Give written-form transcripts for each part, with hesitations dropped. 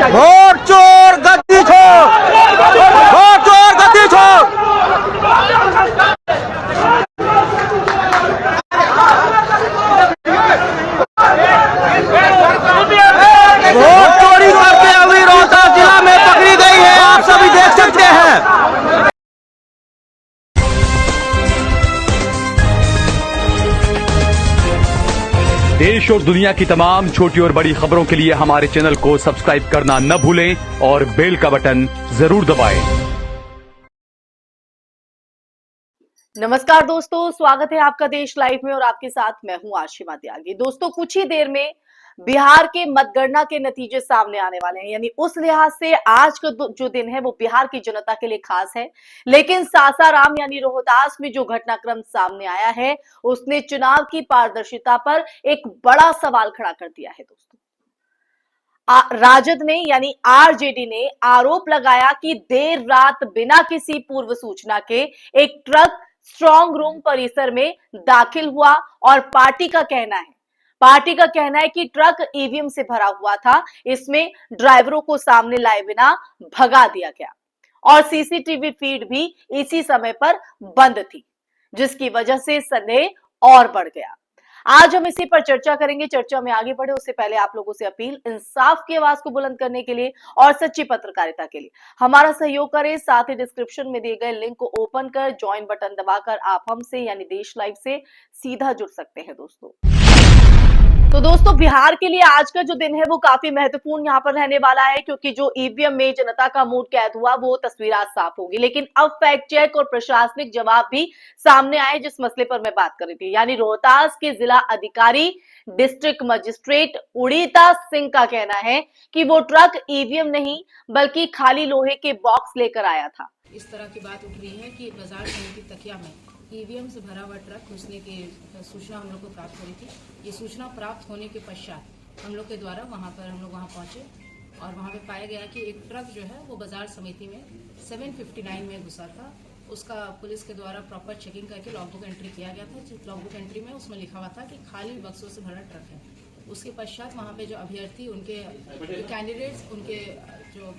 Vote चोर गद्दी छोड़, vote चोर गद्दी छोड़। वोट चोरी करते हुए रोहतास जिला में पकड़ी गई है, आप सभी देख सकते हैं। देश और दुनिया की तमाम छोटी और बड़ी खबरों के लिए हमारे चैनल को सब्सक्राइब करना न भूलें और बेल का बटन जरूर दबाएं। नमस्कार दोस्तों, स्वागत है आपका देश लाइव में और आपके साथ मैं हूं आशिमा त्यागी। दोस्तों, कुछ ही देर में बिहार के मतगणना के नतीजे सामने आने वाले हैं। यानी उस लिहाज से आज का जो दिन है वो बिहार की जनता के लिए खास है। लेकिन सासाराम यानी रोहतास में जो घटनाक्रम सामने आया है उसने चुनाव की पारदर्शिता पर एक बड़ा सवाल खड़ा कर दिया है। दोस्तों, राजद ने यानी आरजेडी ने आरोप लगाया कि देर रात बिना किसी पूर्व सूचना के एक ट्रक स्ट्रांग रूम परिसर में दाखिल हुआ और पार्टी का कहना है कि ट्रक ईवीएम से भरा हुआ था। इसमें ड्राइवरों को सामने लाए बिना भगा दिया गया और सीसीटीवी फीड भी इसी समय पर बंद थी, जिसकी वजह से संदेह और बढ़ गया। आज हम इसी पर चर्चा करेंगे। चर्चा में आगे बढ़े उससे पहले आप लोगों से अपील, इंसाफ की आवाज को बुलंद करने के लिए और सच्ची पत्रकारिता के लिए हमारा सहयोग करें। साथ ही डिस्क्रिप्शन में दिए गए लिंक को ओपन कर ज्वाइन बटन दबाकर आप हमसे यानी देश लाइव से सीधा जुड़ सकते हैं। दोस्तों, बिहार के लिए आज का जो दिन है वो काफी महत्वपूर्ण यहाँ पर रहने वाला है, क्योंकि जो ईवीएम में जनता का मूड कैद हुआ वो तस्वीर आज साफ होगी। लेकिन अब फैक्ट चेक और प्रशासनिक जवाब भी सामने आए, जिस मसले पर मैं बात कर रही थी। यानी रोहतास के जिला अधिकारी डिस्ट्रिक्ट मजिस्ट्रेट उड़ीता सिंह का कहना है कि वो ट्रक ईवीएम नहीं बल्कि खाली लोहे के बॉक्स लेकर आया था। इस तरह की बात उठ रही है कि बाजार समिति तकिया में ईवीएम से भरा हुआ ट्रक घुसने की सूचना हम लोग को प्राप्त हुई थी। ये सूचना प्राप्त होने के पश्चात हम लोग के द्वारा वहाँ पहुँचे और वहाँ पे पाया गया कि एक ट्रक जो है वो बाजार समिति में 759 में घुसा था। उसका पुलिस के द्वारा प्रॉपर चेकिंग करके लॉगबुक एंट्री किया गया था। जिस लॉगबुक एंट्री में उसमें लिखा हुआ था कि खाली बक्सों से भरा ट्रक है। उसके पश्चात वहाँ पे जो अभ्यर्थी, उनके कैंडिडेट्स, उनके जो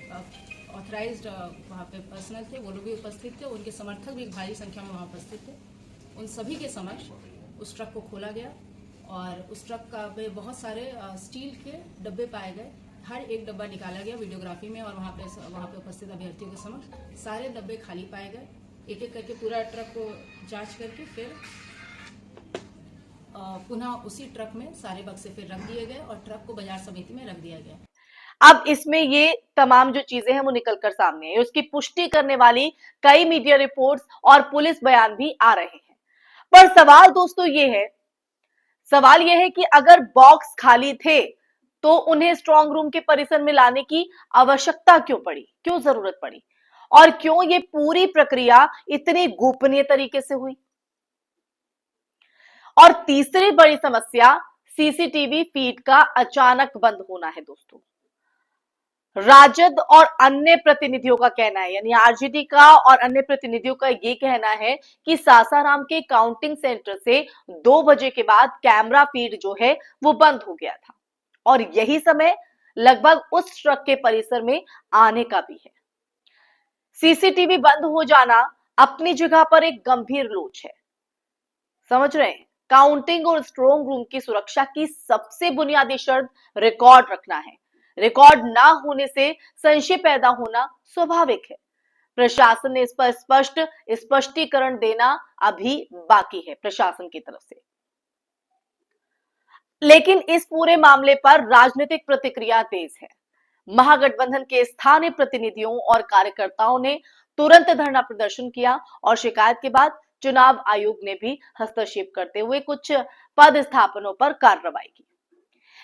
ऑथराइज्ड वहाँ पे पर्सनल थे वो लोग भी उपस्थित थे। उनके समर्थक भी भारी संख्या में वहाँ उपस्थित थे। उन सभी के समक्ष उस ट्रक को खोला गया और उस ट्रक का में बहुत सारे स्टील के डब्बे पाए गए। हर एक डब्बा निकाला गया वीडियोग्राफी में और वहाँ पे उपस्थित अभ्यर्थियों के समक्ष सारे डब्बे खाली पाए गए। एक एक करके पूरा ट्रक को जांच करके फिर पुनः उसी ट्रक में सारे बक्से फिर रख दिए गए और ट्रक को बाजार समिति में रख दिया गया। अब इसमें ये तमाम जो चीजें हैं वो निकलकर सामने है। उसकी पुष्टि करने वाली कई मीडिया रिपोर्ट्स और पुलिस बयान भी आ रहे हैं। पर सवाल दोस्तों ये है कि अगर बॉक्स खाली थे तो उन्हें स्ट्रांग रूम के परिसर में लाने की आवश्यकता क्यों जरूरत पड़ी और क्यों ये पूरी प्रक्रिया इतनी गोपनीय तरीके से हुई। और तीसरी बड़ी समस्या सीसीटीवी फीड का अचानक बंद होना है। दोस्तों, राजद और अन्य प्रतिनिधियों का कहना है, यानी आरजेडी का और अन्य प्रतिनिधियों का ये कहना है कि सासाराम के काउंटिंग सेंटर से 2 बजे के बाद कैमरा फीड जो है वो बंद हो गया था और यही समय लगभग उस ट्रक के परिसर में आने का भी है। सीसीटीवी बंद हो जाना अपनी जगह पर एक गंभीर लोच है, समझ रहे हैं। काउंटिंग और स्ट्रांग रूम की सुरक्षा की सबसे बुनियादी शर्त रिकॉर्ड रखना है। रिकॉर्ड ना होने से संशय पैदा होना स्वाभाविक है। प्रशासन ने इस पर स्पष्ट स्पष्टीकरण देना अभी बाकी है प्रशासन की तरफ से। लेकिन इस पूरे मामले पर राजनीतिक प्रतिक्रिया तेज है। महागठबंधन के स्थानीय प्रतिनिधियों और कार्यकर्ताओं ने तुरंत धरना प्रदर्शन किया और शिकायत के बाद चुनाव आयोग ने भी हस्तक्षेप करते हुए कुछ पद स्थापनों पर कार्रवाई की।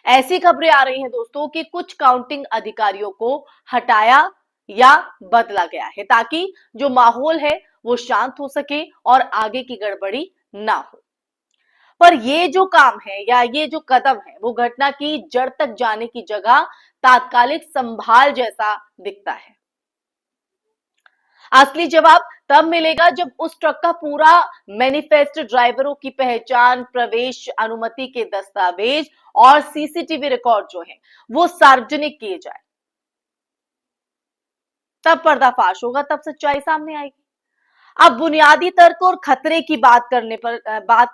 ऐसी खबरें आ रही हैं दोस्तों कि कुछ काउंटिंग अधिकारियों को हटाया या बदला गया है ताकि जो माहौल है वो शांत हो सके और आगे की गड़बड़ी ना हो। पर ये जो काम है या ये जो कदम है वो घटना की जड़ तक जाने की जगह तात्कालिक संभाल जैसा दिखता है। असली जवाब तब मिलेगा जब उस ट्रक का पूरा मैनिफेस्ट, ड्राइवरों की पहचान, प्रवेश अनुमति के दस्तावेज और सीसीटीवी रिकॉर्ड जो है वो सार्वजनिक किए जाए। तब पर्दाफाश होगा, तब सच्चाई सामने आएगी। अब बुनियादी तर्क और खतरे की बात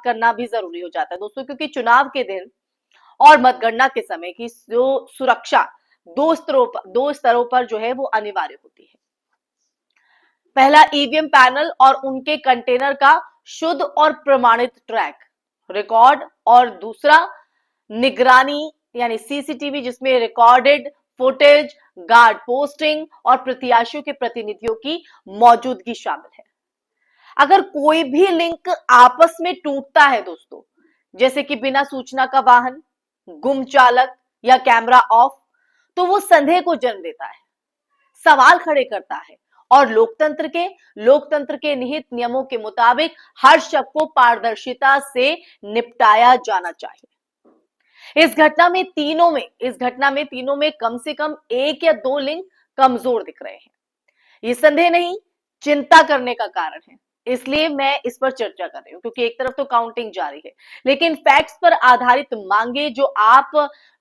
करना भी जरूरी हो जाता है दोस्तों, क्योंकि चुनाव के दिन और मतगणना के समय की जो सुरक्षा दो स्तरों पर जो है वो अनिवार्य होती है। पहला, ईवीएम पैनल और उनके कंटेनर का शुद्ध और प्रमाणित ट्रैक रिकॉर्ड, और दूसरा निगरानी यानी सीसीटीवी, जिसमें रिकॉर्डेड फुटेज, गार्ड पोस्टिंग और प्रत्याशियों के प्रतिनिधियों की मौजूदगी शामिल है। अगर कोई भी लिंक आपस में टूटता है दोस्तों, जैसे कि बिना सूचना का वाहन, गुम चालक या कैमरा ऑफ, तो वो संदेह को जन्म देता है, सवाल खड़े करता है, और लोकतंत्र के निहित नियमों के मुताबिक हर शक को पारदर्शिता से निपटाया जाना चाहिए। इस घटना में तीनों में कम से कम एक या दो लिंक कमजोर दिख रहे हैं। ये संदेह नहीं, चिंता करने का कारण है। इसलिए मैं इस पर चर्चा कर रही हूं, क्योंकि एक तरफ तो काउंटिंग जारी है, लेकिन फैक्ट्स पर आधारित मांगे जो आप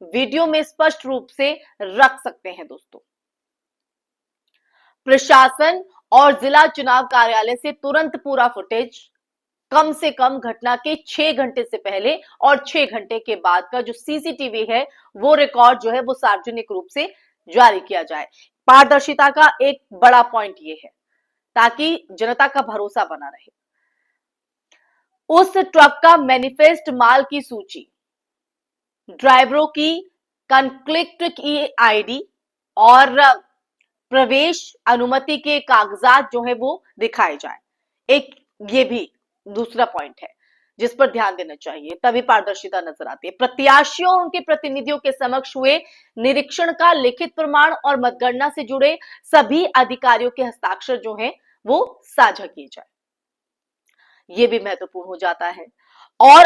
वीडियो में स्पष्ट रूप से रख सकते हैं दोस्तों। प्रशासन और जिला चुनाव कार्यालय से तुरंत पूरा फुटेज, कम से कम घटना के 6 घंटे से पहले और 6 घंटे के बाद का जो सीसीटीवी है वो रिकॉर्ड जो है वो सार्वजनिक रूप से जारी किया जाए। पारदर्शिता का एक बड़ा पॉइंट ये है, ताकि जनता का भरोसा बना रहे। उस ट्रक का मैनिफेस्ट, माल की सूची, ड्राइवरों की कॉन्फ्लिक्ट की आईडी और प्रवेश अनुमति के कागजात जो है वो दिखाए जाए। एक ये भी दूसरा पॉइंट है जिस पर ध्यान देना चाहिए, तभी पारदर्शिता नजर आती है। प्रत्याशियों और उनके प्रतिनिधियों के समक्ष हुए निरीक्षण का लिखित प्रमाण और मतगणना से जुड़े सभी अधिकारियों के हस्ताक्षर जो हैं वो साझा किए जाए, ये भी महत्वपूर्ण हो जाता है। और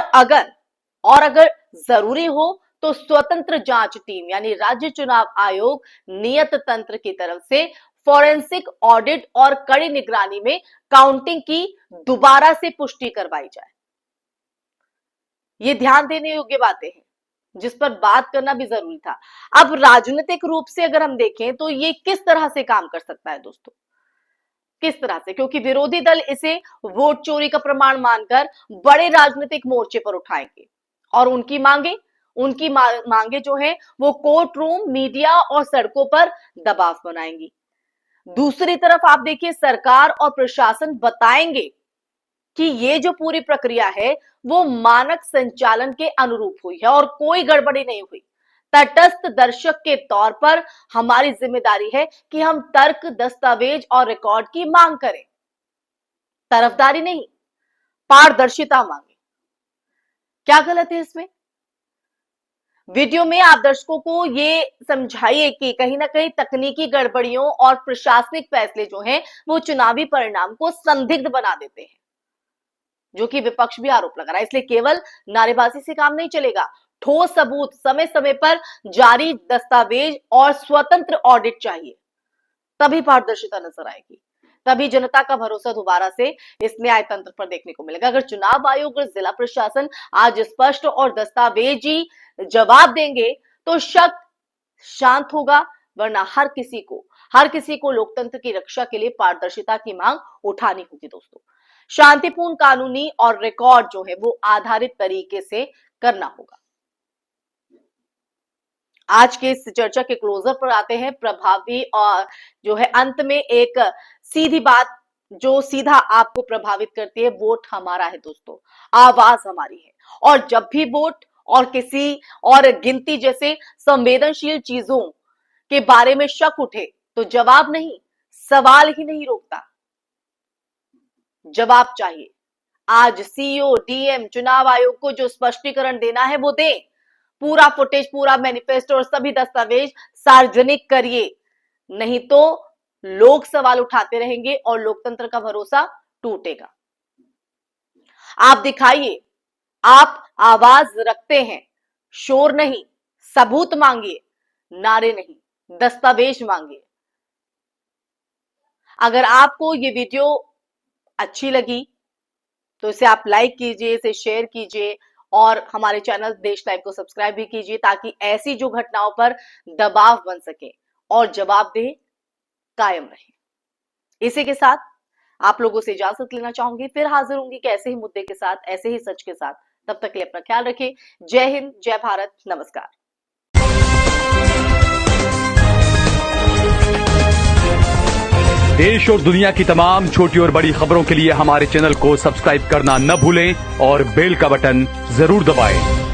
अगर जरूरी हो तो स्वतंत्र जांच टीम यानी राज्य चुनाव आयोग नियत तंत्र की तरफ से फॉरेंसिक ऑडिट और कड़ी निगरानी में काउंटिंग की दोबारा से पुष्टि करवाई जाए। ये ध्यान देने योग्य बातें हैं जिस पर बात करना भी जरूरी था। अब राजनीतिक रूप से अगर हम देखें तो ये किस तरह से काम कर सकता है दोस्तों, किस तरह से, क्योंकि विरोधी दल इसे वोट चोरी का प्रमाण मानकर बड़े राजनीतिक मोर्चे पर उठाएंगे और उनकी मांगे जो है वो कोर्ट रूम, मीडिया और सड़कों पर दबाव बनाएंगी। दूसरी तरफ आप देखिए, सरकार और प्रशासन बताएंगे कि ये जो पूरी प्रक्रिया है वो मानक संचालन के अनुरूप हुई है और कोई गड़बड़ी नहीं हुई। तटस्थ दर्शक के तौर पर हमारी जिम्मेदारी है कि हम तर्क, दस्तावेज और रिकॉर्ड की मांग करें, तरफदारी नहीं, पारदर्शिता मांगे। क्या गलत है इसमें? वीडियो में आप दर्शकों को ये समझाइए कि कहीं ना कहीं तकनीकी गड़बड़ियों और प्रशासनिक फैसले जो हैं वो चुनावी परिणाम को संदिग्ध बना देते हैं, जो कि विपक्ष भी आरोप लगा रहा है। इसलिए केवल नारेबाजी से काम नहीं चलेगा, ठोस सबूत, समय समय पर जारी दस्तावेज और स्वतंत्र ऑडिट चाहिए, तभी पारदर्शिता नजर आएगी, तभी जनता का भरोसा दोबारा से इस न्याय तंत्र पर देखने को मिलेगा। अगर चुनाव आयोग और जिला प्रशासन आज स्पष्ट और दस्तावेजी जवाब देंगे तो शक शांत होगा, वरना हर किसी को लोकतंत्र की रक्षा के लिए पारदर्शिता की मांग उठानी होगी दोस्तों। शांतिपूर्ण, कानूनी और रिकॉर्ड जो है वो आधारित तरीके से करना होगा। आज के इस चर्चा के क्लोजर पर आते हैं। प्रभावी और जो है अंत में एक सीधी बात जो सीधा आपको प्रभावित करती है, वोट हमारा है दोस्तों, आवाज हमारी है। और जब भी वोट और किसी और गिनती जैसे संवेदनशील चीजों के बारे में शक उठे तो जवाब नहीं, सवाल ही नहीं रोकता, जवाब चाहिए। आज सीईओ, डीएम, चुनाव आयोग को जो स्पष्टीकरण देना है वो दें, पूरा फुटेज, पूरा मैनिफेस्टो और सभी दस्तावेज सार्वजनिक करिए, नहीं तो लोग सवाल उठाते रहेंगे और लोकतंत्र का भरोसा टूटेगा। आप दिखाइए, आप आवाज रखते हैं, शोर नहीं, सबूत मांगिए, नारे नहीं, दस्तावेज मांगिए। अगर आपको ये वीडियो अच्छी लगी तो इसे आप लाइक कीजिए, इसे शेयर कीजिए और हमारे चैनल देश लाइव को सब्सक्राइब भी कीजिए, ताकि ऐसी जो घटनाओं पर दबाव बन सके और जवाबदेही कायम रहे। इसी के साथ आप लोगों से इजाजत लेना चाहूंगी, फिर हाजिर होंगी कि ऐसे ही मुद्दे के साथ, ऐसे ही सच के साथ। तब तक के लिए अपना ख्याल रखें। जय हिंद, जय भारत, नमस्कार। देश और दुनिया की तमाम छोटी और बड़ी खबरों के लिए हमारे चैनल को सब्सक्राइब करना न भूलें और बेल का बटन जरूर दबाएं।